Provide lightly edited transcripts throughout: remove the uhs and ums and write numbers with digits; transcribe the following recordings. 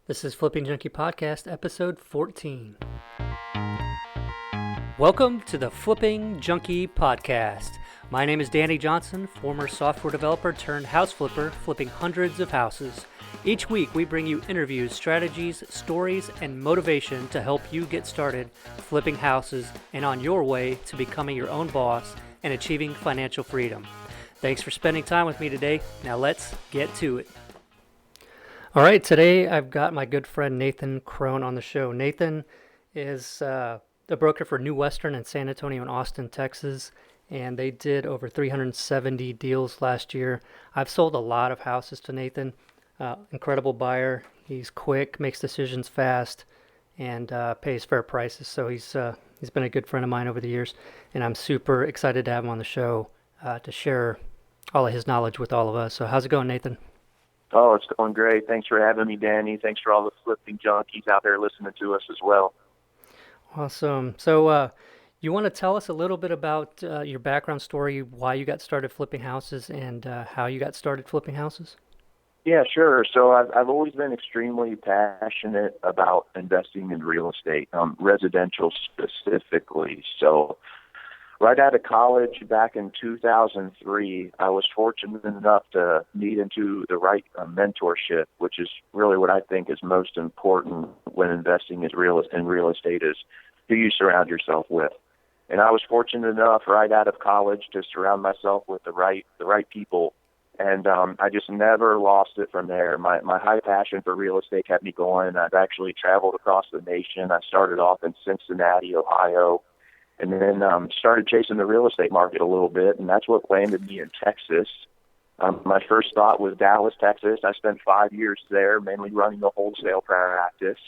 This is Flipping Junkie Podcast, episode 14. Welcome to the Flipping Junkie Podcast. My name is Danny Johnson, former software developer turned house flipper, flipping hundreds of houses. Each week, we bring you interviews, strategies, stories, and motivation to help you get started flipping houses and on your way to becoming your own boss and achieving financial freedom. Thanks for spending time with me today. Now let's get to it. All right, today I've got my good friend Nathan Crone on the show. Nathan is the broker for New Western in San Antonio and Austin, Texas, and they did over 370 deals last year. I've sold a lot of houses to Nathan. Incredible buyer. He's quick, makes decisions fast, and pays fair prices. So he's been a good friend of mine over the years, and I'm super excited to have him on the show to share all of his knowledge with all of us. So how's it going, Nathan? Oh, it's going great. Thanks for having me, Danny. Thanks for all the flipping junkies out there listening to us as well. Awesome. So you want to tell us a little bit about your background story, why you got started flipping houses, and how you got started flipping houses? Yeah, sure. So I've always been extremely passionate about investing in real estate, residential specifically. So right out of college back in 2003, I was fortunate enough to meet into the right mentorship, which is really what I think is most important when investing in real estate is who you surround yourself with. And I was fortunate enough right out of college to surround myself with the right people. And I just never lost it from there. My high passion for real estate kept me going. I've actually traveled across the nation. I started off in Cincinnati, Ohio, and then started chasing the real estate market a little bit, and that's what landed me in Texas. My first thought was Dallas, Texas. I spent 5 years there, mainly running a wholesale practice.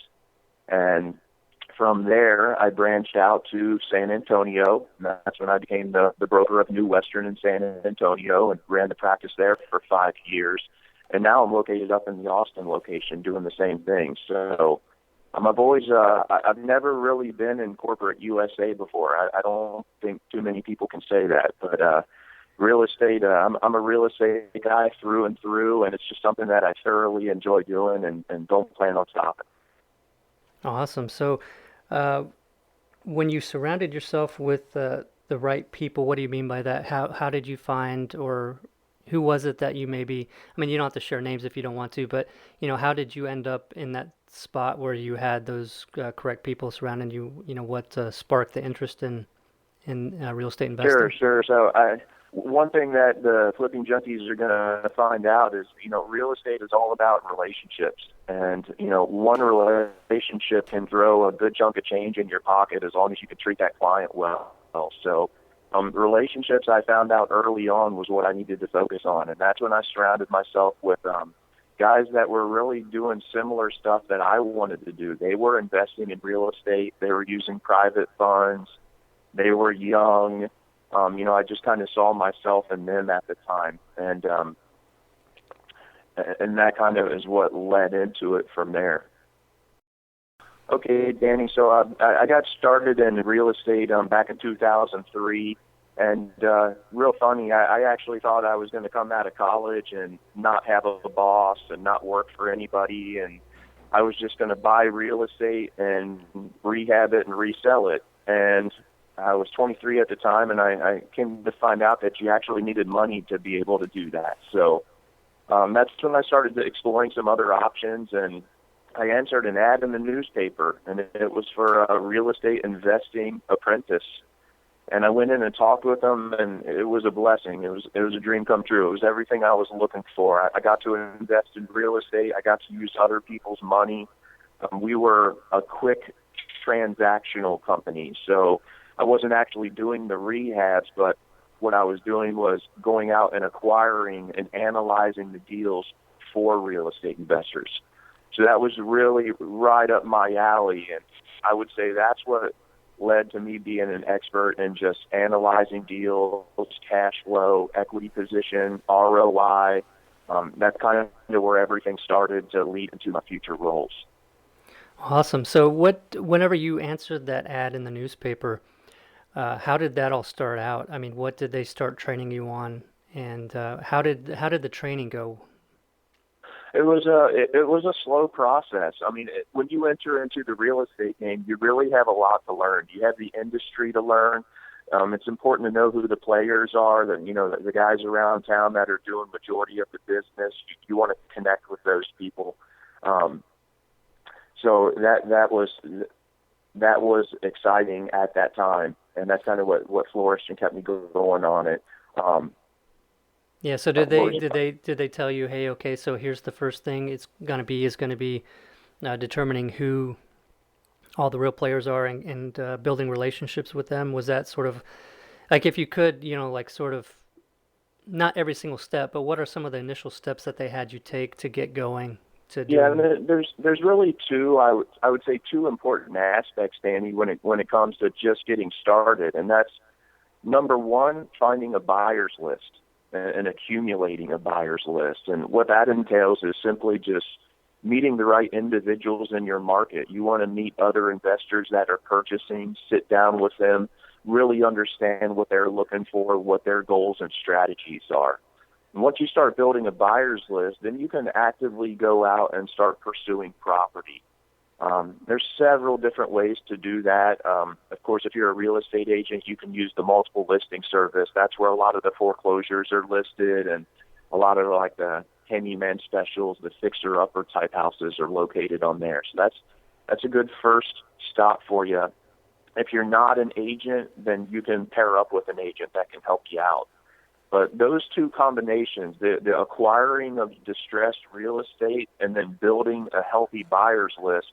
And from there, I branched out to San Antonio. And that's when I became the broker of New Western in San Antonio and ran the practice there for 5 years. And now I'm located up in the Austin location doing the same thing. So I've never really been in corporate USA before. I don't think too many people can say that, but real estate, I'm a real estate guy through and through, and it's just something that I thoroughly enjoy doing and don't plan on stopping. Awesome. So when you surrounded yourself with the right people, what do you mean by that? How did you find, or who was it that you maybe, I mean, you don't have to share names if you don't want to, but, how did you end up in that spot where you had those correct people surrounding you? What sparked the interest in real estate investing? Sure. So one thing that the flipping junkies are going to find out is, real estate is all about relationships. And, one relationship can throw a good chunk of change in your pocket as long as you can treat that client well. So relationships, I found out early on, was what I needed to focus on. And that's when I surrounded myself with guys that were really doing similar stuff that I wanted to do. They were investing in real estate. They were using private funds. They were young. I just kind of saw myself in them at the time. And that kind of is what led into it from there. Okay, Danny, so I got started in real estate back in 2003. And real funny, I actually thought I was going to come out of college and not have a boss and not work for anybody. And I was just going to buy real estate and rehab it and resell it. And I was 23 at the time, and I came to find out that you actually needed money to be able to do that. So that's when I started exploring some other options, and I answered an ad in the newspaper, and it was for a real estate investing apprentice. And I went in and talked with them, and it was a blessing. It was a dream come true. It was everything I was looking for. I got to invest in real estate. I got to use other people's money. We were a quick transactional company, so I wasn't actually doing the rehabs, but what I was doing was going out and acquiring and analyzing the deals for real estate investors. So that was really right up my alley, and I would say that's what led to me being an expert in just analyzing deals, cash flow, equity position, ROI. That's kind of where everything started to lead into my future roles. Awesome. So whenever you answered that ad in the newspaper, how did that all start out? I mean, what did they start training you on, and how did the training go? It was a slow process. I mean, when you enter into the real estate game, you really have a lot to learn. You have the industry to learn. It's important to know who the players are, the guys around town that are doing majority of the business. You want to connect with those people. So that was exciting at that time, and that's kind of what flourished and kept me going on it. Yeah. So did they tell you, hey, okay, so here's the first thing it's going to be determining who all the real players are and building relationships with them? Was that sort of like, if you could, like sort of not every single step, but what are some of the initial steps that they had you take to get going to do? Yeah, and there's really two, I would say two important aspects, Danny, when it comes to just getting started, and that's number one, finding a buyer's list and accumulating a buyer's list. And what that entails is simply just meeting the right individuals in your market. You want to meet other investors that are purchasing, sit down with them, really understand what they're looking for, what their goals and strategies are. And once you start building a buyer's list, then you can actively go out and start pursuing property. There's several different ways to do that. Of course, if you're a real estate agent, you can use the multiple listing service. That's where a lot of the foreclosures are listed, and a lot of like the handyman specials, the fixer-upper type houses are located on there. So that's a good first stop for you. If you're not an agent, then you can pair up with an agent that can help you out. But those two combinations, the acquiring of distressed real estate and then building a healthy buyer's list,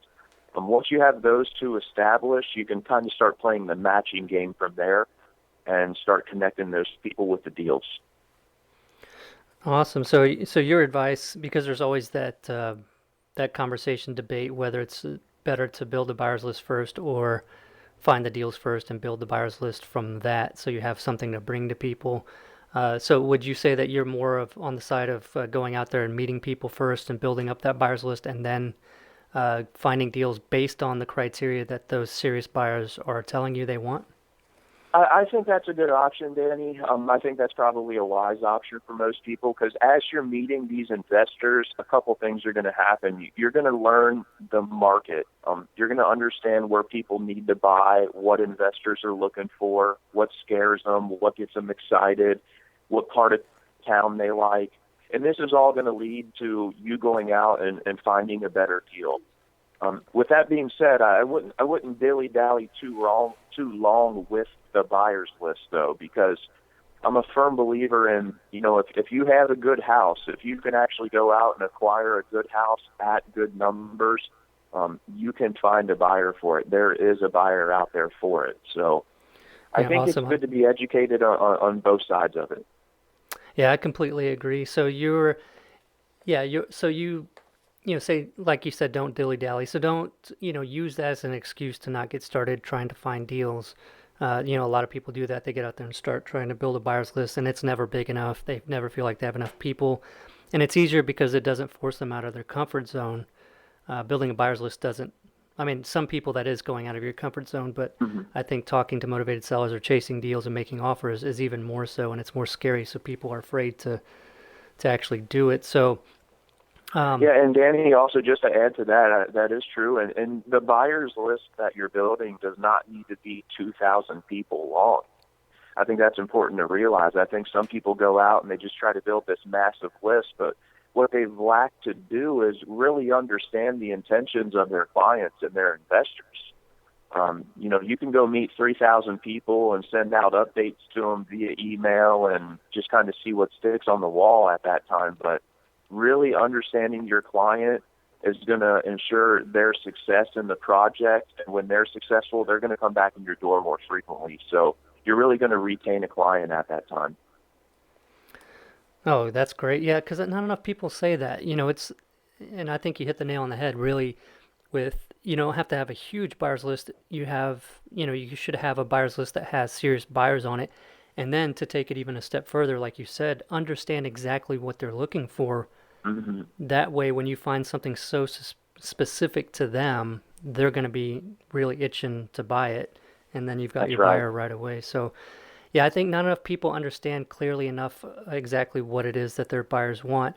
once you have those two established, you can kind of start playing the matching game from there and start connecting those people with the deals. Awesome. So your advice, because there's always that conversation debate whether it's better to build a buyer's list first or find the deals first and build the buyer's list from that, so you have something to bring to people. So would you say that you're more of on the side of going out there and meeting people first and building up that buyer's list, and then finding deals based on the criteria that those serious buyers are telling you they want? I think that's a good option, Danny. I think that's probably a wise option for most people, because as you're meeting these investors, a couple things are going to happen. You're going to learn the market. You're going to understand where people need to buy, what investors are looking for, what scares them, what gets them excited, what part of town they like. And this is all going to lead to you going out and finding a better deal. With that being said, I wouldn't dilly-dally too long with the buyer's list, though, because I'm a firm believer in, if you have a good house, if you can actually go out and acquire a good house at good numbers, you can find a buyer for it. There is a buyer out there for it. So I think awesome. It's good to be educated on both sides of it. Yeah, I completely agree. So you say, like you said, don't dilly-dally. So don't, use that as an excuse to not get started trying to find deals. A lot of people do that. They get out there and start trying to build a buyer's list, and it's never big enough. They never feel like they have enough people. And it's easier because it doesn't force them out of their comfort zone. Building a buyer's list doesn't. I mean, some people that is going out of your comfort zone, but I think talking to motivated sellers or chasing deals and making offers is even more so, and it's more scary. So people are afraid to actually do it. So. Yeah, and Danny, also just to add to that, that is true. And the buyer's list that you're building does not need to be 2,000 people long. I think that's important to realize. I think some people go out and they just try to build this massive list, but what they've lacked to do is really understand the intentions of their clients and their investors. You can go meet 3,000 people and send out updates to them via email and just kind of see what sticks on the wall at that time, but really understanding your client is going to ensure their success in the project. And when they're successful, they're going to come back in your door more frequently. So you're really going to retain a client at that time. Oh, that's great. Yeah, because not enough people say that. And I think you hit the nail on the head, really, with, you don't have to have a huge buyer's list. You should have a buyer's list that has serious buyers on it. And then to take it even a step further, like you said, understand exactly what they're looking for. Mm-hmm. That way, when you find something so specific to them, they're going to be really itching to buy it. And then you've got your buyer right away. So, yeah, I think not enough people understand clearly enough exactly what it is that their buyers want.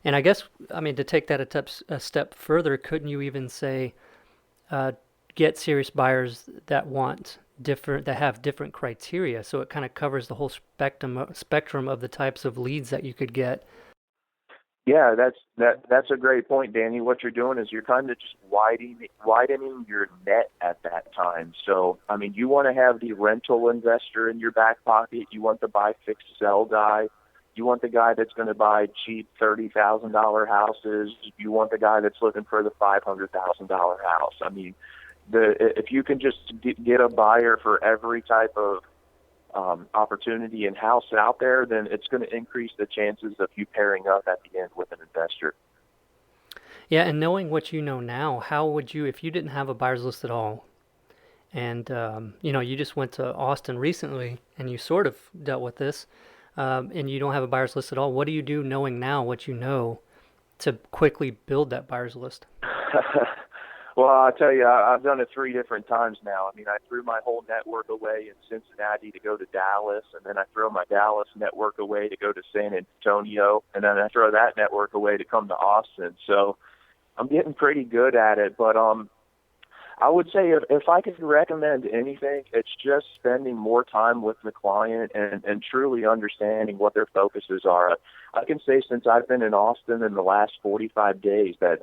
And I guess, I mean, to take that a step further, couldn't you even say, uh, get serious buyers that want different, that have different criteria? So it kind of covers the whole spectrum of the types of leads that you could get. Yeah, that's a great point, Danny. What you're doing is you're kind of just widening your net at that time. So, I mean, you want to have the rental investor in your back pocket. You want the buy, fix, sell guy. You want the guy that's going to buy cheap $30,000 houses. You want the guy that's looking for the $500,000 house. I mean, if you can just get a buyer for every type of opportunity and house out there, then it's going to increase the chances of you pairing up at the end with an investor. Yeah, and knowing what you know now, how would you, if you didn't have a buyer's list at all, and you just went to Austin recently and you sort of dealt with this, and you don't have a buyer's list at all, what do you do knowing now what you know to quickly build that buyer's list? Well, I'll tell you, I've done it 3 different times now. I mean, I threw my whole network away in Cincinnati to go to Dallas, and then I throw my Dallas network away to go to San Antonio, and then I throw that network away to come to Austin. So I'm getting pretty good at it, but I would say if I could recommend anything, it's just spending more time with the client and truly understanding what their focuses are. I can say since I've been in Austin in the last 45 days that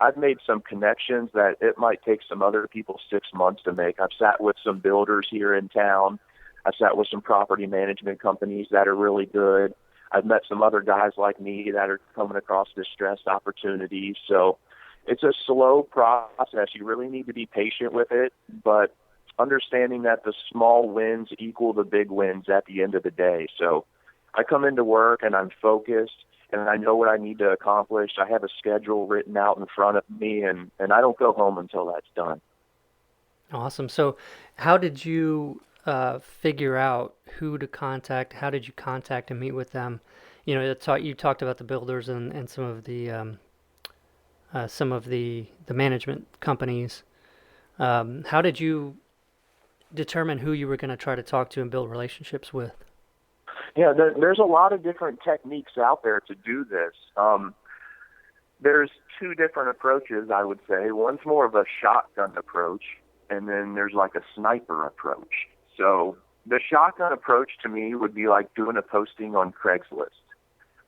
I've made some connections that it might take some other people 6 months to make. I've sat with some builders here in town. I've sat with some property management companies that are really good. I've met some other guys like me that are coming across distressed opportunities. So it's a slow process. You really need to be patient with it, but understanding that the small wins equal the big wins at the end of the day. So I come into work and I'm focused and I know what I need to accomplish. I have a schedule written out in front of me and I don't go home until that's done. Awesome. So how did you figure out who to contact? How did you contact and meet with them? You talked about the builders and some of the management companies. How did you determine who you were going to try to talk to and build relationships with? Yeah, there's a lot of different techniques out there to do this. There's 2 different approaches, I would say. One's more of a shotgun approach, and then there's like a sniper approach. So the shotgun approach to me would be like doing a posting on Craigslist.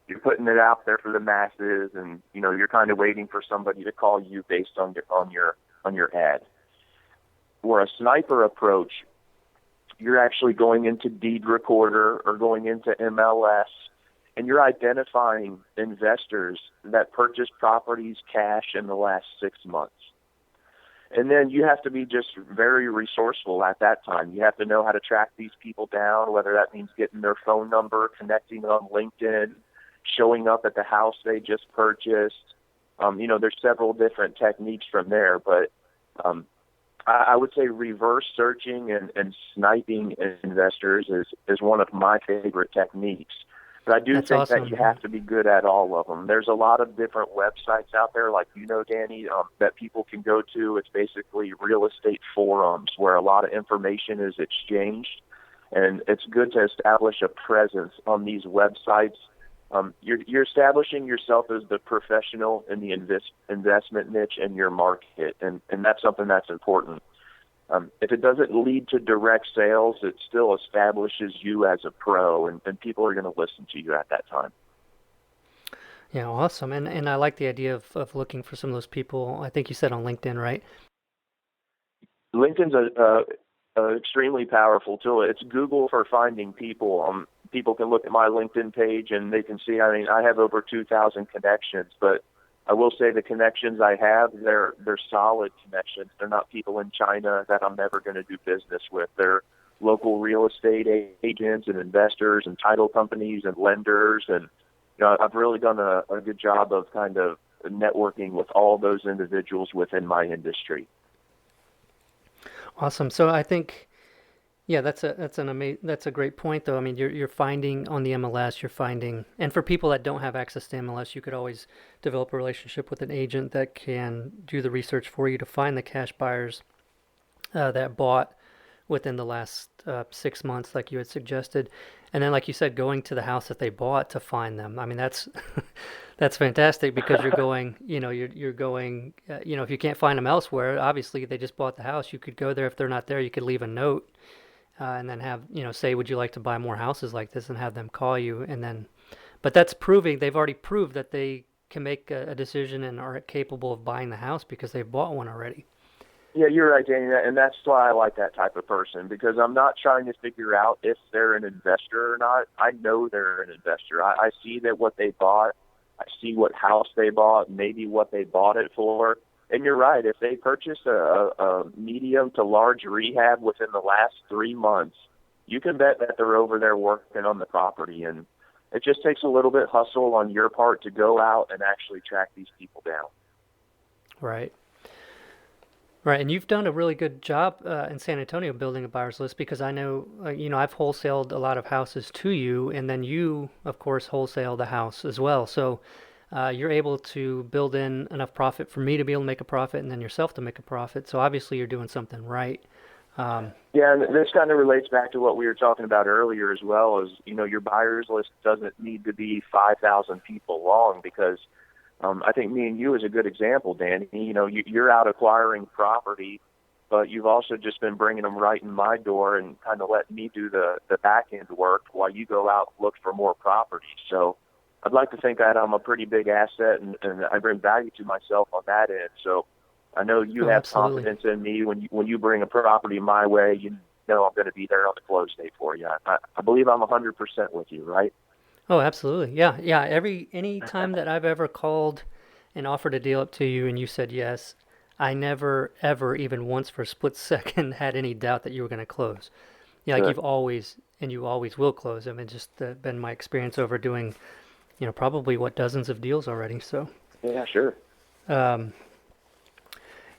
You're putting it out there for the masses, and you're kind of waiting for somebody to call you based on your ad. Or a sniper approach, you're actually going into Deed Recorder or going into MLS, and you're identifying investors that purchased properties cash in the last 6 months. And then you have to be just very resourceful at that time. You have to know how to track these people down, whether that means getting their phone number, connecting on LinkedIn, showing up at the house they just purchased. There's several different techniques from there, but I would say reverse searching and sniping investors is one of my favorite techniques. But I do That's think awesome. that you have to be good at all of them. There's a lot of different websites out there, like Danny, that people can go to. It's basically real estate forums where a lot of information is exchanged, and it's good to establish a presence on these websites. You're establishing yourself as the professional in the investment niche in your market, and that's something that's important. If it doesn't lead to direct sales, it still establishes you as a pro, and people are going to listen to you at that time. Yeah, awesome. And I like the idea of looking for some of those people. I think you said on LinkedIn, right? LinkedIn's a extremely powerful tool. It's Google for finding people. People can look at my LinkedIn page and they can see, I have over 2,000 connections, but I will say the connections I have, they're solid connections. They're not people in China that I'm never going to do business with. They're local real estate agents and investors and title companies and lenders. And I've really done a good job of kind of networking with all those individuals within my industry. Awesome. So I think, yeah, that's a great point though. I mean, you're finding on the MLS, you're finding, and for people that don't have access to MLS, you could always develop a relationship with an agent that can do the research for you to find the cash buyers that bought within the last 6 months, like you had suggested. And then, like you said, going to the house that they bought to find them. I mean, that's that's fantastic because you're going, you're going, if you can't find them elsewhere, obviously they just bought the house. You could go there. If they're not there, you could leave a note and then have, say, would you like to buy more houses like this, and have them call you. And then, but that's proving they've already proved that they can make a decision and are capable of buying the house because they've bought one already. Yeah, you're right, Danny, and that's why I like that type of person, because I'm not trying to figure out if they're an investor or not. I know they're an investor. I see that what they bought, I see what house they bought, maybe what they bought it for. And you're right, if they purchase a medium to large rehab within the last 3 months, you can bet that they're over there working on the property. And it just takes a little bit hustle on your part to go out and actually track these people down. Right. Right, and you've done a really good job in San Antonio building a buyer's list, because I know, I've wholesaled a lot of houses to you, and then you, of course, wholesale the house as well. So you're able to build in enough profit for me to be able to make a profit, and then yourself to make a profit. So obviously you're doing something right. Yeah, and this kind of relates back to what we were talking about earlier as well, as, your buyer's list doesn't need to be 5,000 people long, because I think me and you is a good example, Danny. You're out acquiring property, but you've also just been bringing them right in my door and kind of letting me do the back end work while you go out and look for more property. So I'd like to think that I'm a pretty big asset, and I bring value to myself on that end. So I know you have Absolutely. confidence in me when you bring a property my way. You know I'm going to be there on the close date for you. I believe I'm 100% with you, right? Oh, absolutely. Yeah, yeah. Any time that I've ever called and offered a deal up to you and you said yes, I never, ever, even once for a split second, had any doubt that you were going to close. Yeah, like Good. you always will close. I mean, just been my experience over doing, probably dozens of deals already. So, Yeah, sure. um,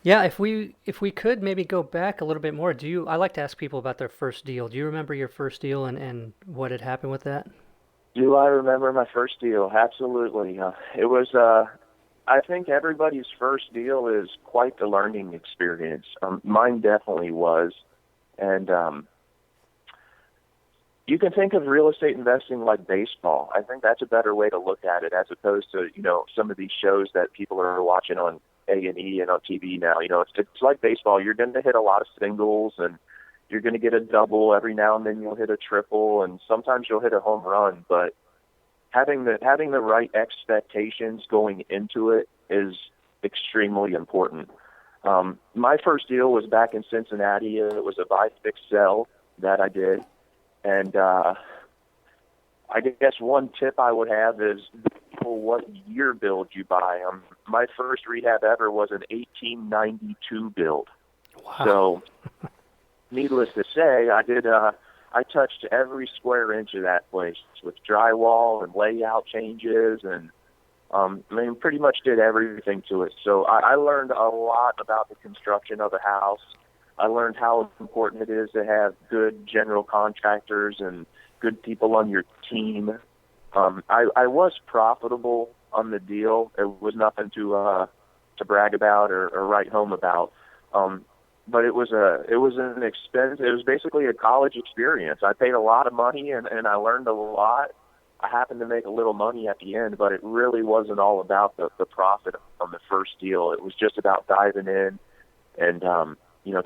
yeah, if we could maybe go back a little bit more. I like to ask people about their first deal. Do you remember your first deal and what had happened with that? Do I remember my first deal? Absolutely. It was, I think everybody's first deal is quite the learning experience. Mine definitely was. And you can think of real estate investing like baseball. I think that's a better way to look at it, as opposed to, some of these shows that people are watching on A&E and on TV now. It's like baseball. You're going to hit a lot of singles, and you're going to get a double. Every now and then you'll hit a triple, and sometimes you'll hit a home run. But having the right expectations going into it is extremely important. My first deal was back in Cincinnati. It was a buy, fix, sell that I did. And I guess one tip I would have is, what year build you buy. My first rehab ever was an 1892 build. Wow. So needless to say, I touched every square inch of that place with drywall and layout changes, and pretty much did everything to it. So I learned a lot about the construction of a house. I learned how important it is to have good general contractors and good people on your team. I was profitable on the deal. It was nothing to brag about or write home about. But it was an expense. It was basically a college experience. I paid a lot of money and I learned a lot. I happened to make a little money at the end, but it really wasn't all about the profit on the first deal. It was just about diving in and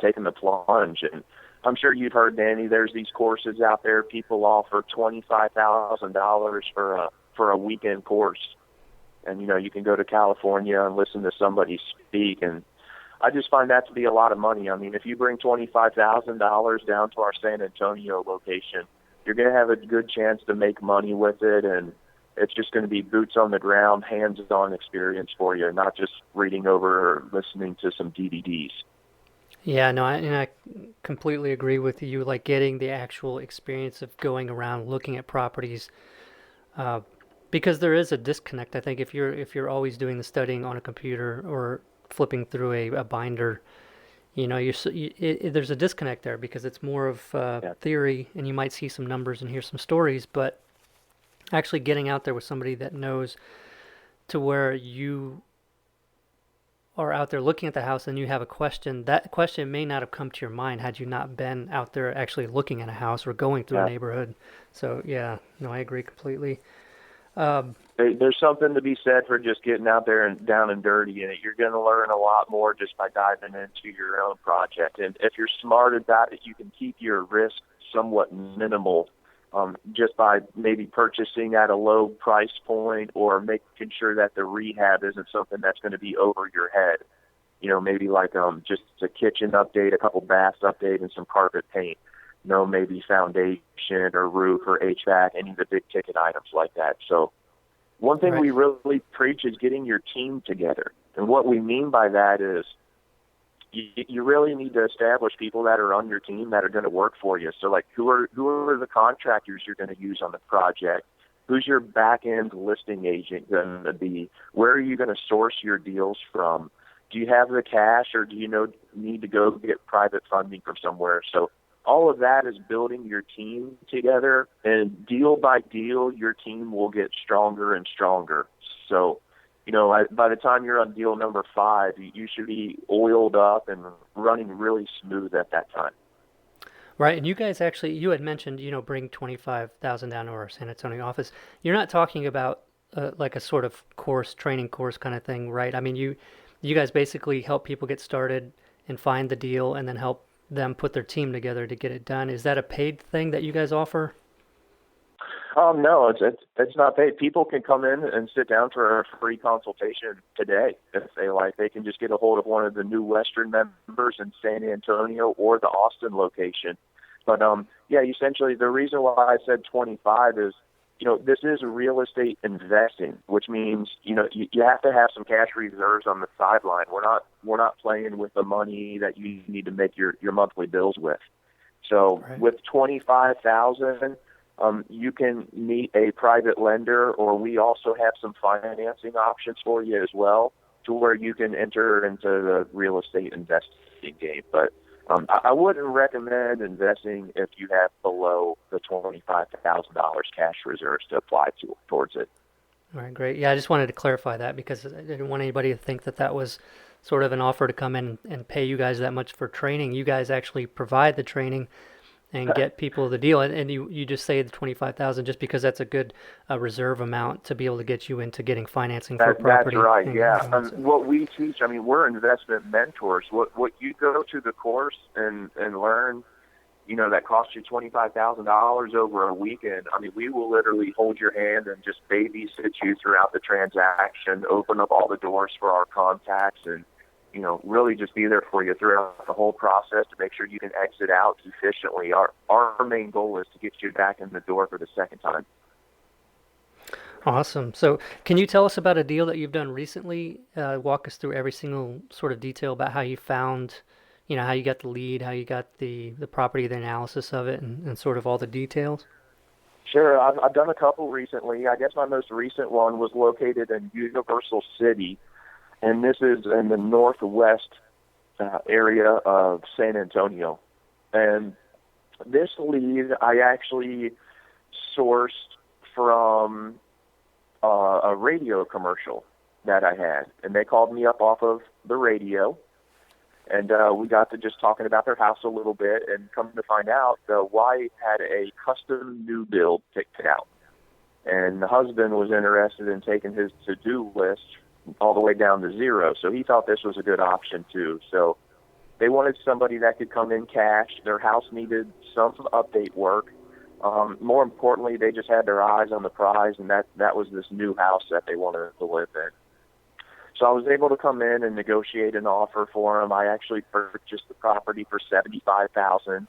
taking the plunge. And I'm sure you've heard, Danny, there's these courses out there. People offer $25,000 for a weekend course. And, you can go to California and listen to somebody speak. And I just find that to be a lot of money. I mean, if you bring $25,000 down to our San Antonio location, you're going to have a good chance to make money with it. And it's just going to be boots on the ground, hands-on experience for you, not just reading over or listening to some DVDs. Yeah, no, I completely agree with you. Like getting the actual experience of going around looking at properties, because there is a disconnect. I think if you're always doing the studying on a computer or flipping through a binder, there's a disconnect there because it's more of theory, and you might see some numbers and hear some stories, but actually getting out there with somebody that knows, to where you are out there looking at the house and you have a question, that question may not have come to your mind had you not been out there actually looking at a house or going through a neighborhood. So yeah, no, I agree completely. There's something to be said for just getting out there and down and dirty in it. You're going to learn a lot more just by diving into your own project. And if you're smart about it, you can keep your risk somewhat minimal, just by maybe purchasing at a low price point or making sure that the rehab isn't something that's going to be over your head. Maybe like just a kitchen update, a couple baths update, and some carpet paint. Maybe foundation or roof or HVAC, any of the big ticket items like that. So one thing we really preach is getting your team together. And what we mean by that is you really need to establish people that are on your team that are going to work for you. So like who are the contractors you're going to use on the project? Who's your back-end listing agent going to be? Where are you going to source your deals from? Do you have the cash, or do you need to go get private funding from somewhere? So all of that is building your team together, and deal by deal, your team will get stronger and stronger. So, by the time you're on deal number 5, you should be oiled up and running really smooth at that time. Right, and you guys actually, you had mentioned, bring 25,000 down to our San Antonio office. You're not talking about like a sort of training course kind of thing, right? I mean, you guys basically help people get started and find the deal, and then help them put their team together to get it done. Is that a paid thing that you guys offer? No, it's not paid. People can come in and sit down for a free consultation today if they like. They can just get a hold of one of the new Western members in San Antonio or the Austin location. But essentially the reason why I said 25 is, this is real estate investing, which means, you have to have some cash reserves on the sideline. We're not playing with the money that you need to make your monthly bills with. So with 25,000, you can meet a private lender, or we also have some financing options for you as well, to where you can enter into the real estate investing game. But I wouldn't recommend investing if you have below the $25,000 cash reserves to apply towards it. All right, great. Yeah, I just wanted to clarify that because I didn't want anybody to think that was sort of an offer to come in and pay you guys that much for training. You guys actually provide the training and get people the deal. And you just say the 25,000 just because that's a good reserve amount to be able to get you into getting financing for property. That's right, yeah. What we teach, we're investment mentors. What you go to the course and learn, that costs you $25,000 over a weekend. We will literally hold your hand and just babysit you throughout the transaction, open up all the doors for our contacts, and really just be there for you throughout the whole process to make sure you can exit out efficiently. Our main goal is to get you back in the door for the second time. Awesome. So can you tell us about a deal that you've done recently? Walk us through every single sort of detail about how you found, how you got the lead, how you got the property, the analysis of it, and sort of all the details. Sure. I've done a couple recently. I guess my most recent one was located in Universal City, and this is in the northwest area of San Antonio. And this lead I actually sourced from a radio commercial that I had. And they called me up off of the radio, and we got to just talking about their house a little bit, and come to find out the wife had a custom new build picked out. And the husband was interested in taking his to-do list all the way down to 0. So he thought this was a good option too. So they wanted somebody that could come in cash. Their house needed some update work. More importantly, they just had their eyes on the prize, and that was this new house that they wanted to live in. So I was able to come in and negotiate an offer for them. I actually purchased the property for $75,000.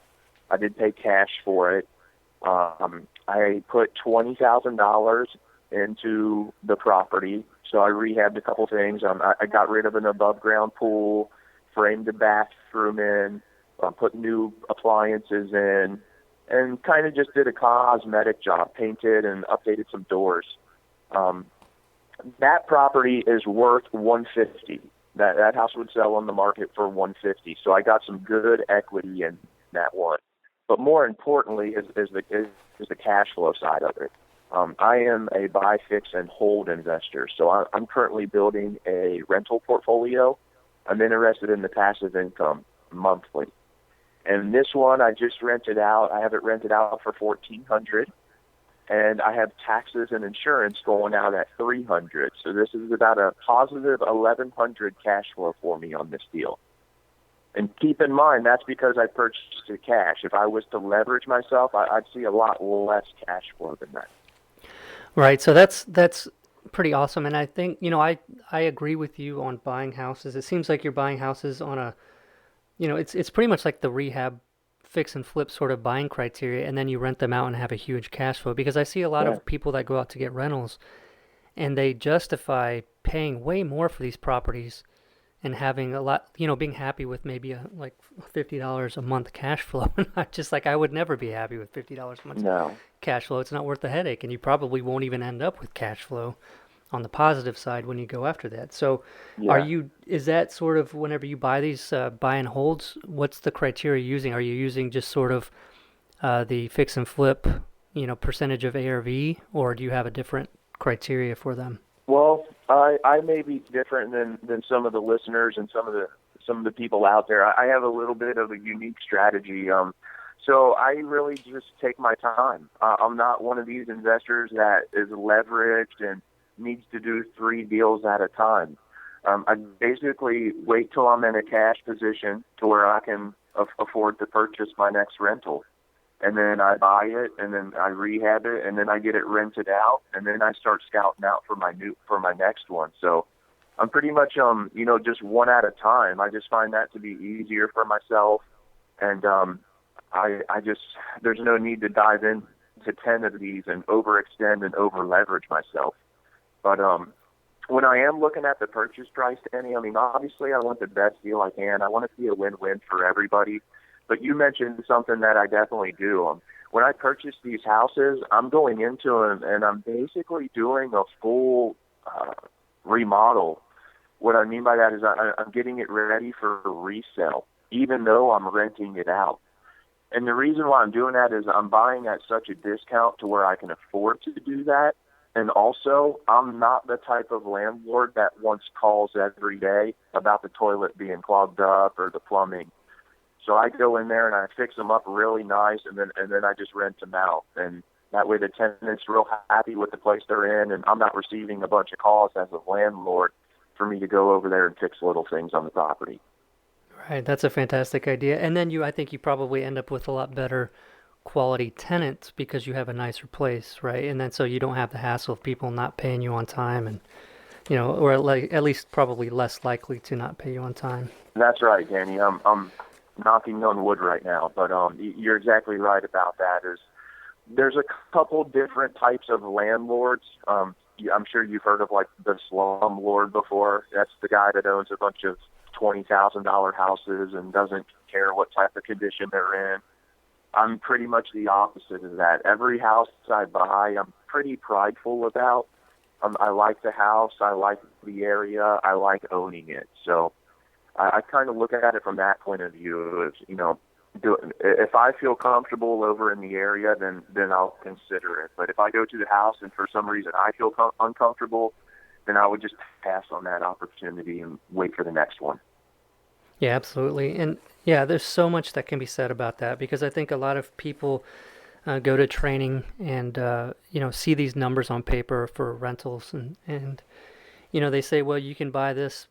I did pay cash for it. I put $20,000 into the property. So I rehabbed a couple things. I got rid of an above-ground pool, framed the bathroom in, put new appliances in, and kind of just did a cosmetic job, painted and updated some doors. That property is worth $150. That house would sell on the market for $150. So I got some good equity in that one. But more importantly is the cash flow side of it. I am a buy, fix, and hold investor. So I'm currently building a rental portfolio I'm interested in the passive income monthly. And this one I just rented out. I have it rented out for $1,400, and I have taxes and insurance going out at $300. So this is about a positive $1,100 cash flow for me on this deal. And keep in mind, that's because I purchased it cash. If I was to leverage myself, I'd see a lot less cash flow than that. Right. So that's pretty awesome. And I think, I agree with you on buying houses. It seems like you're buying houses on a, it's pretty much like the rehab fix and flip sort of buying criteria, and then you rent them out and have a huge cash flow. Because I see a lot of people that go out to get rentals, and they justify paying way more for these properties and having a lot, being happy with maybe like $50 a month cash flow. And I just like, I would never be happy with $50 a month cash flow. It's not worth the headache, and you probably won't even end up with cash flow on the positive side when you go after that. So is that sort of, whenever you buy these buy and holds, what's the criteria you're using? Are you using just sort of the fix and flip, percentage of ARV, or do you have a different criteria for them? Well, I may be different than some of the listeners and some of the people out there. I have a little bit of a unique strategy. So I really just take my time. I'm not one of these investors that is leveraged and needs to do 3 deals at a time. I basically wait till I'm in a cash position to where I can afford to purchase my next rental. And then I buy it, and then I rehab it, and then I get it rented out, and then I start scouting out for my next one. So I'm pretty much just one at a time. I just find that to be easier for myself, and there's no need to dive into 10 of these and overextend and over leverage myself. But when I am looking at the purchase price, Danny, obviously I want the best deal I can. I want to see a win-win for everybody. But you mentioned something that I definitely do. When I purchase these houses, I'm going into them and I'm basically doing a full remodel. What I mean by that is I'm getting it ready for resale, even though I'm renting it out. And the reason why I'm doing that is I'm buying at such a discount to where I can afford to do that. And also, I'm not the type of landlord that wants calls every day about the toilet being clogged up or the plumbing. So I go in there and I fix them up really nice, and then I just rent them out. And that way the tenant's real happy with the place they're in, and I'm not receiving a bunch of calls as a landlord for me to go over there and fix little things on the property. Right, that's a fantastic idea. And then I think you probably end up with a lot better quality tenants because you have a nicer place, right? And then so you don't have the hassle of people not paying you on time, and or at least probably less likely to not pay you on time. That's right, Danny. I'm knocking on wood right now, but you're exactly right about that. There's a couple different types of landlords. I'm sure you've heard of like the slumlord before. That's the guy that owns a bunch of $20,000 houses and doesn't care what type of condition they're in. I'm pretty much the opposite of that. Every house I buy, I'm pretty prideful about. I like the house. I like the area. I like owning it. So I kind of look at it from that point of view. As, if I feel comfortable over in the area, then I'll consider it. But if I go to the house and for some reason I feel uncomfortable, then I would just pass on that opportunity and wait for the next one. Yeah, absolutely. And yeah, there's so much that can be said about that, because I think a lot of people go to training and see these numbers on paper for rentals, and they say, well, you can buy this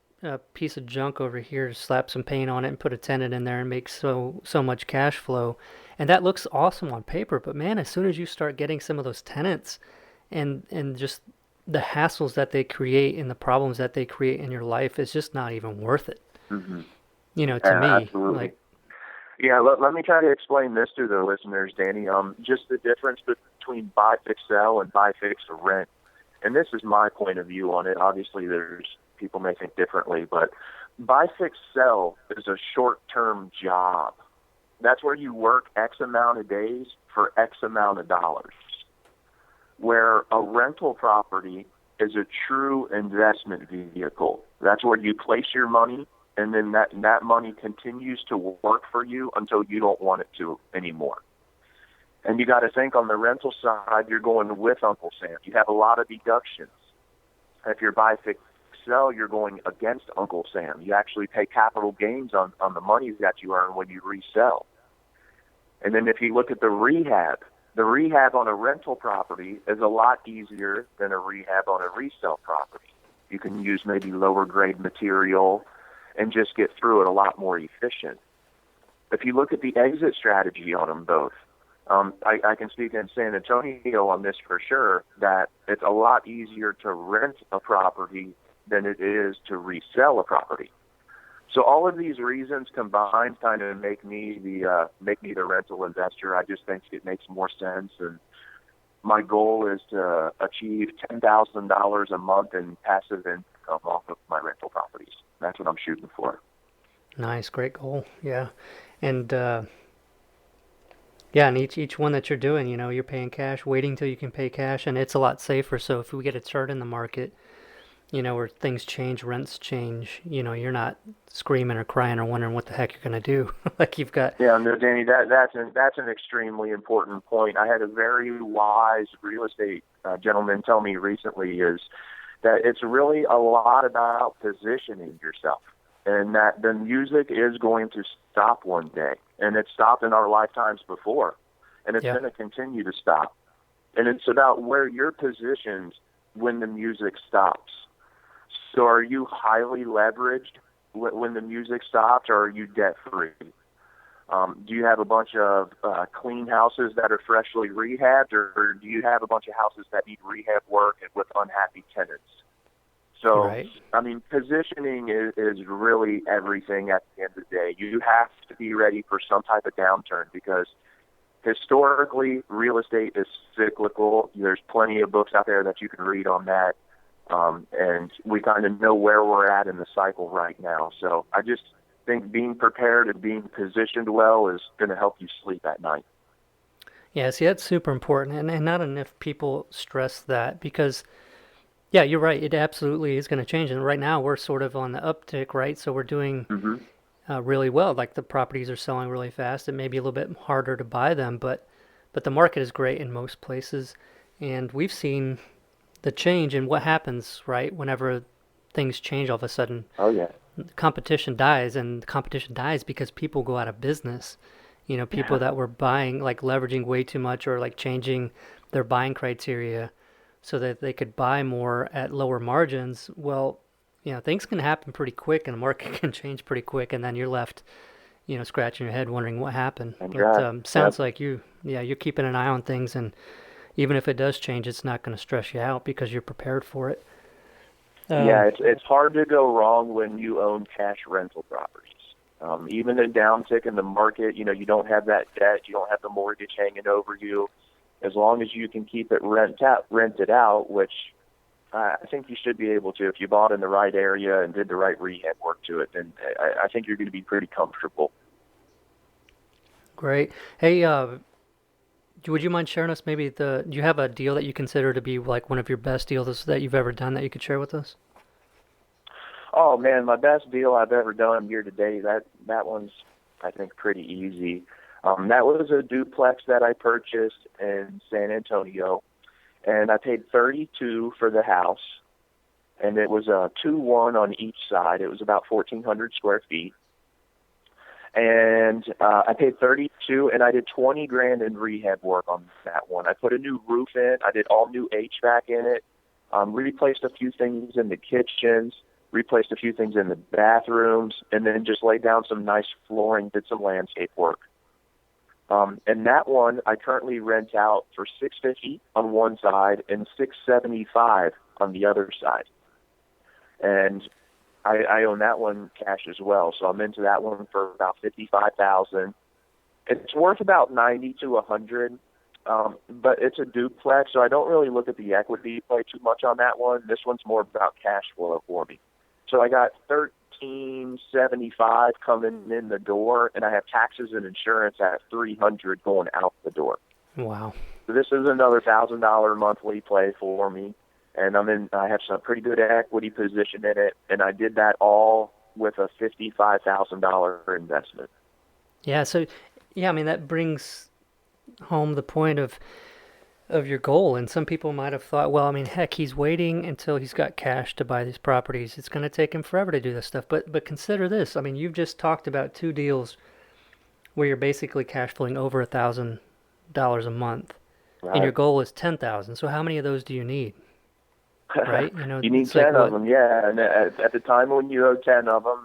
piece of junk over here, slap some paint on it and put a tenant in there and make so much cash flow, and that looks awesome on paper. But man, as soon as you start getting some of those tenants and just the hassles that they create and the problems that they create in your life, is just not even worth it. Mm-hmm. To me, absolutely. Let me try to explain this to the listeners, Danny. Just the difference between buy, fix, sell and buy, fix, or rent. And this is my point of view on it. Obviously, people may think differently, but buy, fix, sell is a short-term job. That's where you work X amount of days for X amount of dollars. Where a rental property is a true investment vehicle. That's where you place your money, and then that money continues to work for you until you don't want it to anymore. And you got to think, on the rental side, you're going with Uncle Sam. You have a lot of deductions if you're buy, fix, resell, you're going against Uncle Sam. You actually pay capital gains on the money that you earn when you resell. And then if you look at the rehab on a rental property is a lot easier than a rehab on a resale property. You can use maybe lower grade material and just get through it a lot more efficient. If you look at the exit strategy on them both, I can speak in San Antonio on this for sure, that it's a lot easier to rent a property than it is to resell a property. So all of these reasons combined kind of make me the rental investor. I just think it makes more sense, and my goal is to achieve $10,000 a month in passive income off of my rental properties. That's what I'm shooting for. Nice, great goal. Yeah, and yeah, and each one that you're doing, you're paying cash, waiting till you can pay cash, and it's a lot safer. So if we get a turn in the market, where things change, rents change, you're not screaming or crying or wondering what the heck you're going to do. Like you've got. Yeah, no, Danny, that's an extremely important point. I had a very wise real estate gentleman tell me recently is that it's really a lot about positioning yourself, and that the music is going to stop one day, and it stopped in our lifetimes before, and it's going to continue to stop. And it's about where you're positioned when the music stops. So are you highly leveraged when the music stops, or are you debt-free? Do you have a bunch of clean houses that are freshly rehabbed, or do you have a bunch of houses that need rehab work and with unhappy tenants? So, right. I mean, positioning is really everything at the end of the day. You have to be ready for some type of downturn because historically, real estate is cyclical. There's plenty of books out there that you can read on that. And we kind of know where we're at in the cycle right now. So I just think being prepared and being positioned well is going to help you sleep at night. Yeah, see, that's super important. And not enough people stress that because, yeah, you're right. It absolutely is going to change. And right now we're sort of on the uptick, right? So we're doing really well. Like the properties are selling really fast. It may be a little bit harder to buy them, but the market is great in most places. And we've seen the change in what happens, right? Whenever things change all of a sudden. Oh, yeah. Competition dies, and competition dies because people go out of business. People that were buying, like leveraging way too much or like changing their buying criteria so that they could buy more at lower margins. Well, things can happen pretty quick and the market can change pretty quick, and then you're left, scratching your head wondering what happened. But sounds like you're keeping an eye on things, and even if it does change, it's not going to stress you out because you're prepared for it. It's hard to go wrong when you own cash rental properties. Even a downtick in the market, you don't have that debt, you don't have the mortgage hanging over you. As long as you can keep it rented out, which I think you should be able to if you bought in the right area and did the right rehab work to it, then I think you're going to be pretty comfortable. Great. Hey, would you mind sharing us maybe do you have a deal that you consider to be like one of your best deals that you've ever done that you could share with us? Oh man, my best deal I've ever done year to date, that one's I think pretty easy. That was a duplex that I purchased in San Antonio, and I paid $32 for the house, and it was a 2-1 on each side. It was about 1,400 square feet. And I paid $32, and I did $20,000 in rehab work on that one. I put a new roof in. I did all new HVAC in it. Replaced a few things in the kitchens. Replaced a few things in the bathrooms, and then just laid down some nice flooring. Did some landscape work. And that one I currently rent out for $650 on one side and $675 on the other side. And I own that one cash as well, so I'm into that one for about $55,000. It's worth about $90 to $100, but it's a duplex, so I don't really look at the equity play too much on that one. This one's more about cash flow for me. So I got $1,375 coming in the door, and I have taxes and insurance at $300 going out the door. Wow! So this is another $1,000 monthly play for me. And I have some pretty good equity position in it, and I did that all with a $55,000 investment. Yeah, so, I mean, that brings home the point of of your goal. And some people might have thought, well, I mean, heck, he's waiting until he's got cash to buy these properties. It's going to take him forever to do this stuff. But consider this. I mean, you've just talked about two deals where you're basically cash flowing over $1,000 a month, and your Right. goal is 10,000. So how many of those do you need? Right? You need It's like 10 of what? them, yeah. And at the time when you owe 10 of them,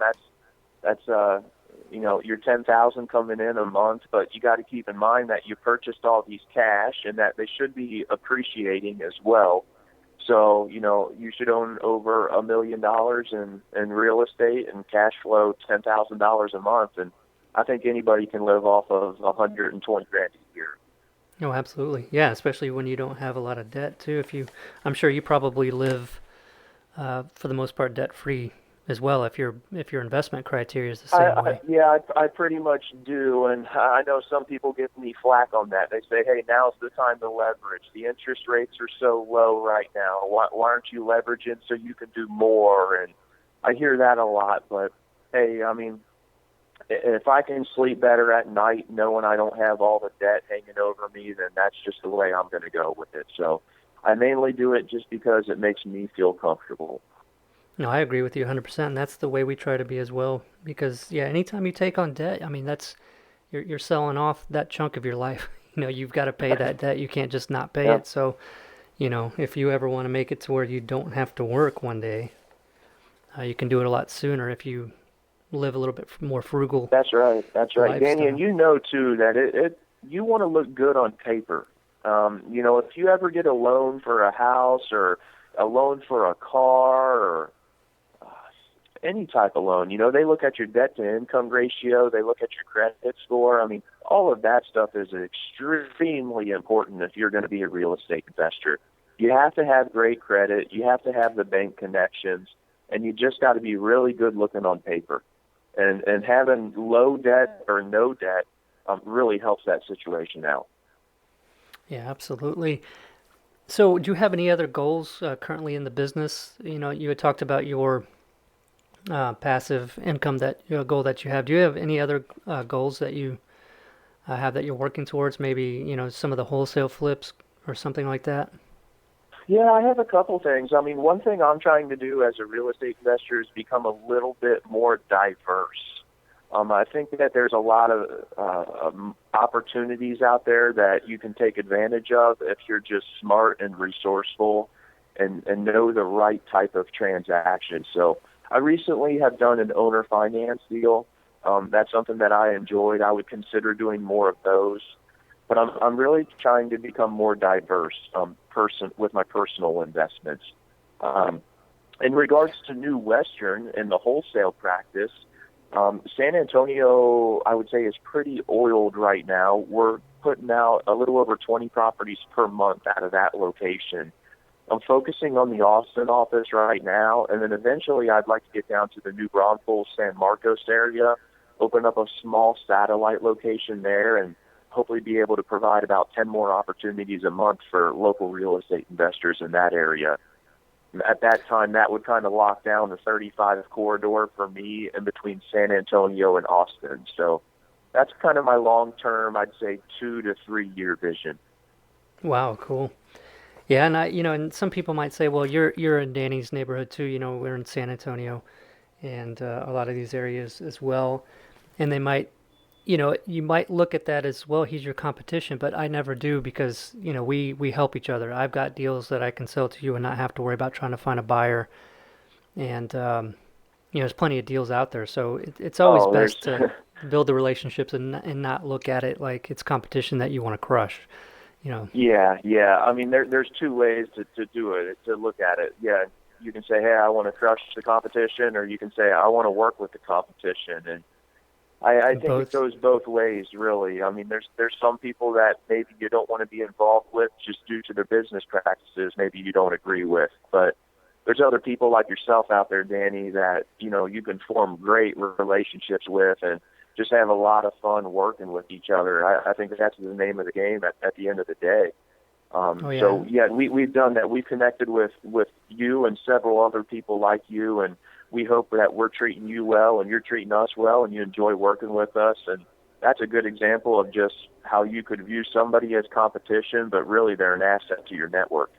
that's your 10,000 coming in a month. But you got to keep in mind that you purchased all these cash and that they should be appreciating as well. So you should own over $1 million in real estate and cash flow $10,000 a month. And I think anybody can live off of 120 grand a year. Oh, absolutely. Yeah, especially when you don't have a lot of debt too. I'm sure you probably live for the most part debt free as well. If your investment criteria is the I, same I way. yeah, I pretty much do, and I know some people give me flack on that. They say, "Hey, now's the time to leverage. The interest rates are so low right now. Why aren't you leveraging so you can do more?" And I hear that a lot. But hey, I mean, if I can sleep better at night knowing I don't have all the debt hanging over me, then that's just the way I'm going to go with it. So I mainly do it just because it makes me feel comfortable. No, I agree with you 100%. And that's the way we try to be as well. Because yeah, anytime you take on debt, I mean that's you're selling off that chunk of your life. You've got to pay that debt. You can't just not pay Yeah, it. So, if you ever want to make it to where you don't have to work one day, you can do it a lot sooner if you live a little bit more frugal that's right. That's right, Danny. And lifestyle. you know too that it you want to look good on paper. If you ever get a loan for a house or a loan for a car or any type of loan, they look at your debt to income ratio, they look at your credit score. I mean, all of that stuff is extremely important if you're going to be a real estate investor. You have to have great credit, you have to have the bank connections, and you just got to be really good looking on paper. And having low debt or no debt really helps that situation out. Yeah, absolutely. So, do you have any other goals currently in the business? You had talked about your passive income goal that you have. Do you have any other goals that you have that you're working towards? Maybe some of the wholesale flips or something like that. Yeah, I have a couple things. I mean, one thing I'm trying to do as a real estate investor is become a little bit more diverse. I think that there's a lot of opportunities out there that you can take advantage of if you're just smart and resourceful and know the right type of transaction. So I recently have done an owner finance deal. That's something that I enjoyed. I would consider doing more of those. But I'm really trying to become more diverse person with my personal investments. Um, in regards to New Western and the wholesale practice, San Antonio, I would say, is pretty oiled right now. We're putting out a little over 20 properties per month out of that location. I'm focusing on the Austin office right now, and then eventually I'd like to get down to the New Braunfels, San Marcos area, open up a small satellite location there, and hopefully be able to provide about 10 more opportunities a month for local real estate investors in that area. At that time, that would kind of lock down the 35 corridor for me in between San Antonio and Austin. So that's kind of my long-term, I'd say 2 to 3 year vision. Wow, cool. Yeah, and and some people might say, well, you're in Danny's neighborhood too. We're in San Antonio, and a lot of these areas as well. And they might, you might look at that as well. He's your competition, but I never do because we help each other. I've got deals that I can sell to you and not have to worry about trying to find a buyer. And there's plenty of deals out there, so it's always Oh, there's best to build the relationships and not look at it like it's competition that you want to crush. You know. Yeah, yeah. I mean, there's two ways to do it, to look at it. Yeah, you can say, hey, I want to crush the competition, or you can say, I want to work with the competition. And I think it Both. goes both ways, really. I mean, there's some people that maybe you don't want to be involved with just due to their business practices. Maybe you don't agree with, but there's other people like yourself out there, Danny, that you can form great relationships with and just have a lot of fun working with each other. I think that's the name of the game at the end of the day. Oh yeah. So yeah, we've done that. We've connected with you and several other people like you, and we hope that we're treating you well and you're treating us well and you enjoy working with us. And that's a good example of just how you could view somebody as competition, but really they're an asset to your network.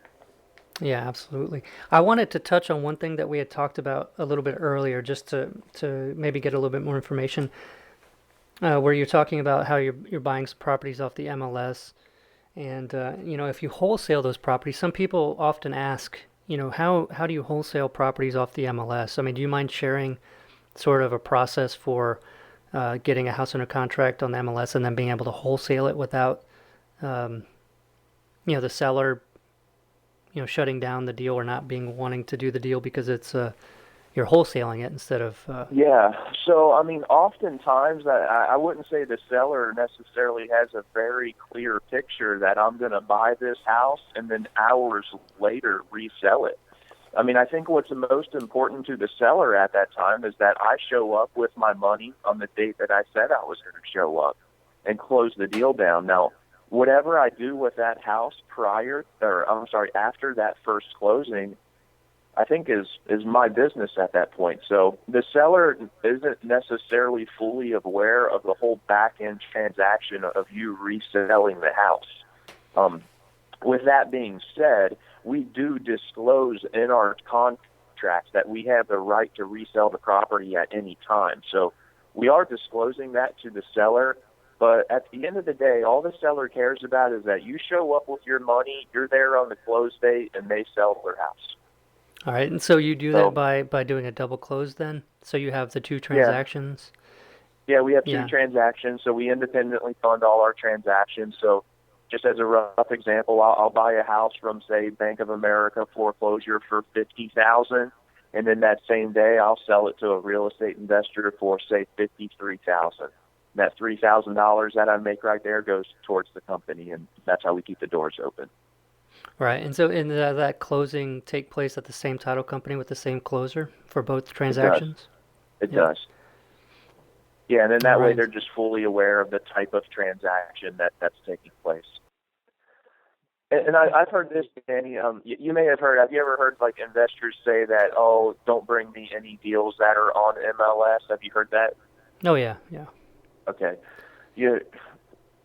Yeah, absolutely. I wanted to touch on one thing that we had talked about a little bit earlier, just to maybe get a little bit more information, where you're talking about how you're buying some properties off the MLS, and if you wholesale those properties, some people often ask, how do you wholesale properties off the MLS? I mean, do you mind sharing sort of a process for getting a house under contract on the MLS and then being able to wholesale it without, um, the seller, shutting down the deal or not being wanting to do the deal because it's you're wholesaling it instead of. Yeah. So, I mean, oftentimes I wouldn't say the seller necessarily has a very clear picture that I'm going to buy this house and then hours later resell it. I mean, I think what's most important to the seller at that time is that I show up with my money on the date that I said I was going to show up and close the deal down. Now, whatever I do with that house after that first closing, I think is my business at that point. So the seller isn't necessarily fully aware of the whole back-end transaction of you reselling the house. With that being said, we do disclose in our contracts that we have the right to resell the property at any time. So we are disclosing that to the seller. But at the end of the day, all the seller cares about is that you show up with your money, you're there on the close date, and they sell their house. All right, and so you do that by doing a double close then? So you have the two transactions? Yeah, we have two transactions, so we independently fund all our transactions. So just as a rough example, I'll buy a house from, say, Bank of America foreclosure for $50,000, and then that same day I'll sell it to a real estate investor for, say, $53,000. That $3,000 that I make right there goes towards the company, and that's how we keep the doors open. Right, and so that closing take place at the same title company with the same closer for both transactions? It does. Yeah, and then that way right. they're just fully aware of the type of transaction that's taking place. And I've heard this, Danny. You may have heard. Have you ever heard like investors say that, "Oh, don't bring me any deals that are on MLS"? Have you heard that? Oh yeah. Okay.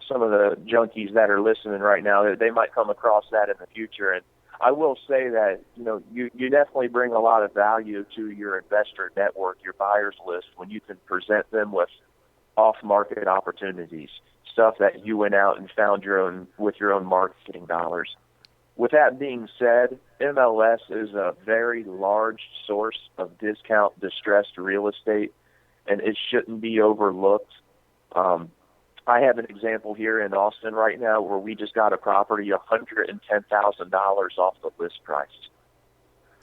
Some of the junkies that are listening right now, they might come across that in the future. And I will say that, you definitely bring a lot of value to your investor network, your buyers list, when you can present them with off-market opportunities, stuff that you went out and found with your own marketing dollars. With that being said, MLS is a very large source of discount distressed real estate, and it shouldn't be overlooked. I have an example here in Austin right now where we just got a property $110,000 off the list price.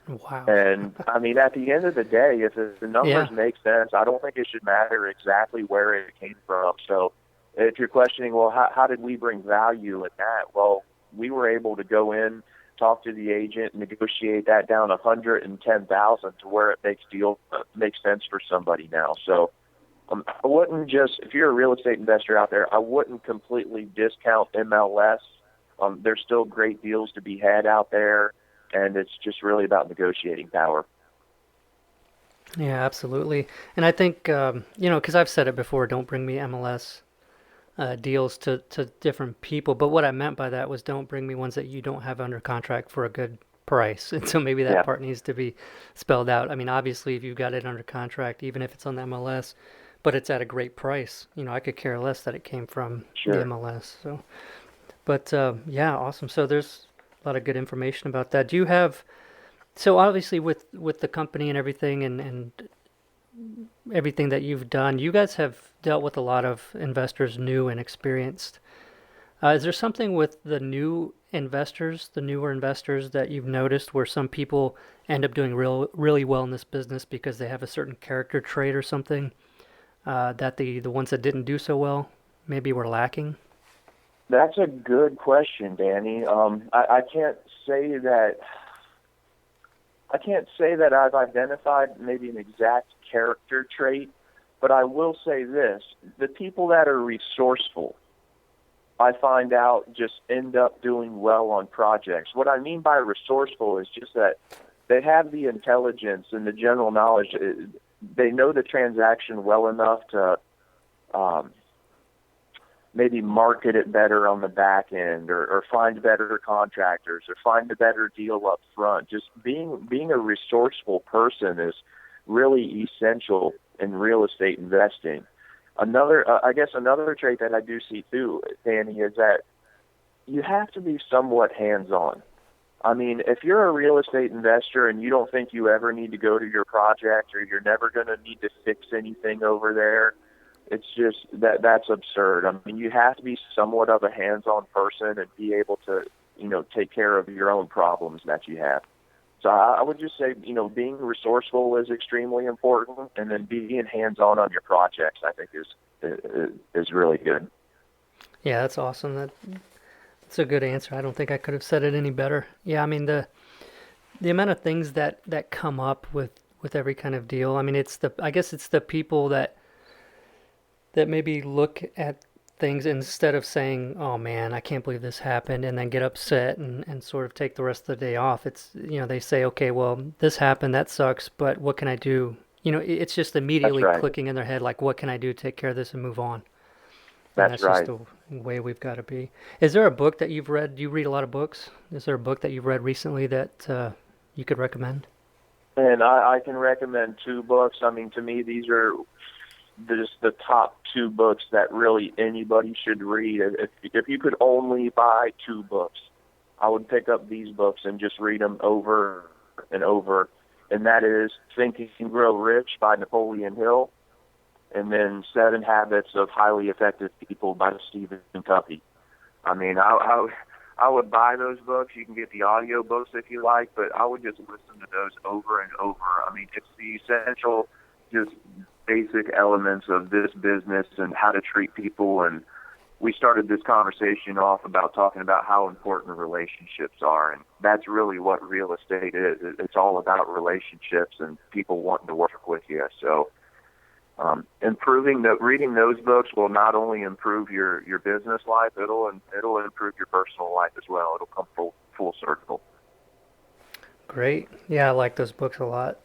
Wow. And, I mean, at the end of the day, if the numbers make sense, I don't think it should matter exactly where it came from. So if you're questioning, well, how did we bring value in that? Well, we were able to go in, talk to the agent, negotiate that down $110,000 to where it makes sense for somebody now. So I wouldn't if you're a real estate investor out there, I wouldn't completely discount MLS. There's still great deals to be had out there, and it's just really about negotiating power. Yeah, absolutely. And I think, because I've said it before, don't bring me MLS deals to different people. But what I meant by that was don't bring me ones that you don't have under contract for a good price. And so maybe that part needs to be spelled out. I mean, obviously, if you've got it under contract, even if it's on the MLS, but it's at a great price, I could care less that it came from the MLS. So, but awesome. So there's a lot of good information about that. Do you have, so obviously with the company and everything and everything that you've done, you guys have dealt with a lot of investors, new and experienced. Is there something with the newer investors that you've noticed where some people end up doing really well in this business because they have a certain character trait or something that the ones that didn't do so well maybe were lacking? That's a good question, Danny. I can't say that I've identified maybe an exact character trait, but I will say this: the people that are resourceful, I find out, just end up doing well on projects. What I mean by resourceful is just that they have the intelligence and the general knowledge. They know the transaction well enough to maybe market it better on the back end, or find better contractors, or find a better deal up front. Just being a resourceful person is really essential in real estate investing. Another trait that I do see too, Danny, is that you have to be somewhat hands-on. I mean, if you're a real estate investor and you don't think you ever need to go to your project, or you're never going to need to fix anything over there, it's just that's absurd. I mean, you have to be somewhat of a hands-on person and be able to, take care of your own problems that you have. So I would just say, being resourceful is extremely important, and then being hands-on on your projects, I think, is really good. Yeah, that's awesome. That's a good answer. I don't think I could have said it any better. Yeah, I mean, the amount of things that come up with every kind of deal. I mean, I guess it's the people that maybe look at things instead of saying, oh man, I can't believe this happened, and then get upset and sort of take the rest of the day off. It's, they say, okay, well, this happened, that sucks, but what can I do? It's just immediately clicking in their head, like, what can I do to take care of this and move on? That's right. Just the way we've got to be. Is there a book that you've read? Do you read a lot of books? Is there a book that you've read recently that you could recommend? And I can recommend 2 books. I mean, to me, these are just the top 2 books that really anybody should read. If you could only buy 2 books, I would pick up these books and just read them over and over. And that is Think and Grow Rich by Napoleon Hill, and then 7 Habits of Highly Effective People by Stephen Covey. I mean, I would buy those books. You can get the audio books if you like, but I would just listen to those over and over. I mean, it's the essential, just basic elements of this business and how to treat people. And we started this conversation off about talking about how important relationships are, and that's really what real estate is. It's all about relationships and people wanting to work with you. So reading those books will not only improve your business life, it'll improve your personal life as well. It'll come full circle. Great. Yeah, I like those books a lot.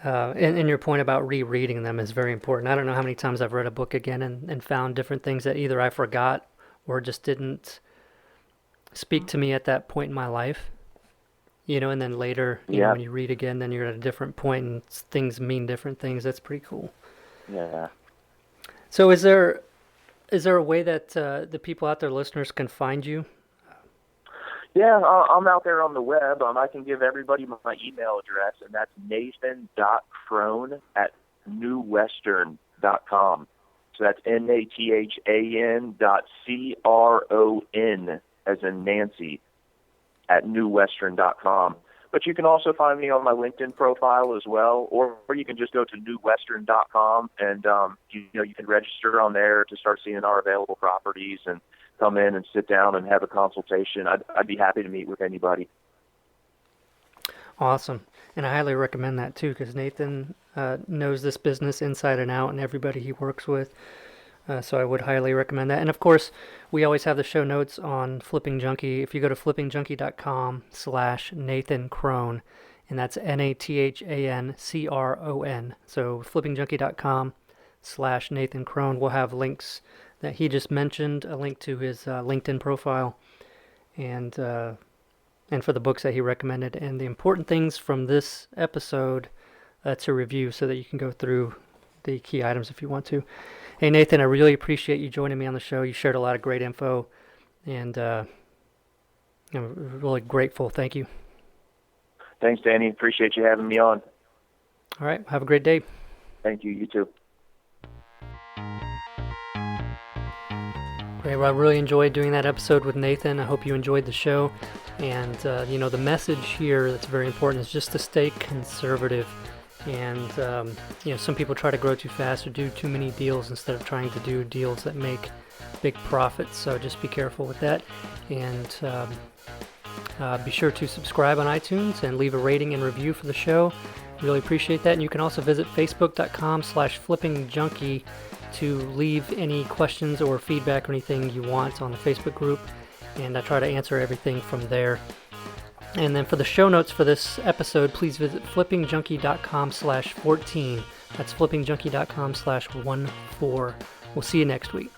And your point about rereading them is very important. I don't know how many times I've read a book again and found different things that either I forgot or just didn't speak to me at that point in my life. And then later, when you read again, then you're at a different point and things mean different things. That's pretty cool. Yeah. So is there a way that the people out there, listeners, can find you? Yeah, I'm out there on the web. I can give everybody my email address, and that's nathan.cron@newwestern.com. So that's nathan.cron, as in Nancy, at newwestern.com. But you can also find me on my LinkedIn profile as well, or you can just go to newwestern.com, and you can register on there to start seeing our available properties and come in and sit down and have a consultation. I'd be happy to meet with anybody. Awesome. And I highly recommend that too, because Nathan knows this business inside and out and everybody he works with. So I would highly recommend that. And of course, we always have the show notes on Flipping Junkie. If you go to flippingjunkie.com/Nathan Crone, and that's NATHANCRON. So flippingjunkie.com/Nathan Crone. We'll have links that he just mentioned, a link to his LinkedIn profile, and for the books that he recommended, and the important things from this episode to review, so that you can go through the key items if you want to. Hey Nathan, I really appreciate you joining me on the show. You shared a lot of great info, and I'm really grateful. Thank you. Thanks, Danny. Appreciate you having me on. All right. Have a great day. Thank you. You too. Great. Well, I really enjoyed doing that episode with Nathan. I hope you enjoyed the show. And, the message here that's very important is just to stay conservative. And, some people try to grow too fast or do too many deals instead of trying to do deals that make big profits. So just be careful with that. And be sure to subscribe on iTunes and leave a rating and review for the show. Really appreciate that. And you can also visit facebook.com/flippingjunkie to leave any questions or feedback or anything you want on the Facebook group. And I try to answer everything from there. And then for the show notes for this episode, please visit flippingjunkie.com/14. That's flippingjunkie.com/14. We'll see you next week.